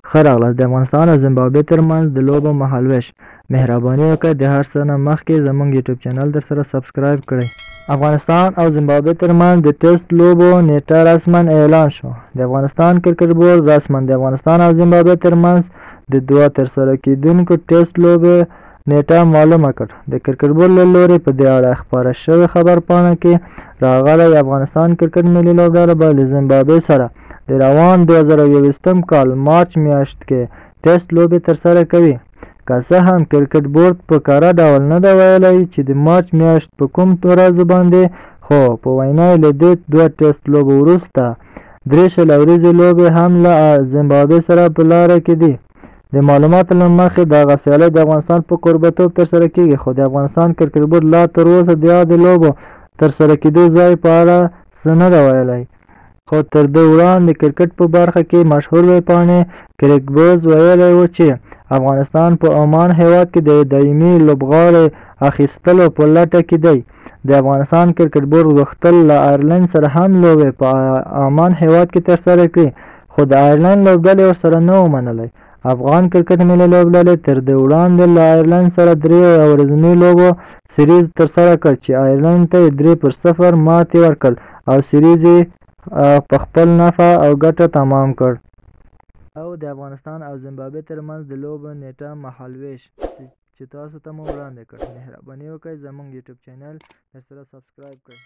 ښه راغلاست. د افغانستان او زیمبابوې ترمنځ د لوبو مهالوېش. مهرباني وکړئ د هر څه نه مخکې زموږ یوټیوب چینل درسره سبسکرایب کړئ. افغانستان او زیمبابوې ترمنځ د ټیسټ لوبو نیټه رسماً اعلان شوه. د افغانستان کرکټ بورډ رسماً د افغانستان او زیمبابوې ترمنځ د دوه ترسره کیدونکو ټیسټ لوبې نیټه معلومه کړه. د کرکټ بورډ له لوري په دې اړه خپاره شوې خبرپاڼه کې راغلی افغانستان کرکټ ملي لوبډله به له زیمبابوې سره د روان 2021 کال مارچ میاشت کې ټیسټ لوبې ترسره کوي. که څه هم کرکټ بورډ په کره ډول نه ده ویلي چې د مارچ میاشت په کوم ورځو باندې، خو په وینا یې له دې دوه ټیسټ لوبو وروسته 3 ورځې لوبې هم له زیمبابوې سره په لاره کې دي. د معلوماتو له مخې دغه سیالۍ د افغانستان په کوربهتوب ترسره کیږي، خو د افغانستان کرکټ بورډ لا تر اوسه د یادې لوبو ترسره کیدو ځای په اړه څه نه ده ویلي. خو تر دې وړاندې کرکټ په برخه کې مشهور ویبپاڼې کرکبز ویلي و چې افغانستان په عمان هیواد کې د دایمي لوبغاړي اخیستلو په لټه کې دی. د افغانستان کرکټ بورډ غوښتل له آیرلینډ سره هم لوبې په عمان هیواد کې ترسره کړي، خو د آیرلینډ لوبډلې ورسره نه ومنلې. افغان کرکټ ملي لوبډلې تر دې وړاندې له آیرلینډ سره 3 ورځني لوبو سیریز ترسره کړ چې آیرلینډ ته یې 3-0 ماتې ورکړه او سیریز یې په خپل نفع او ګټه تمام کړ. او د افغانستان او زیمبابوې ترمنځ د لوبو نیټه مهالوېش چې تاسو ته مو وړاندې کړ. مهرباني وکړئ زموږ یوټیوب چینل درسره سبسکرایب کړئ.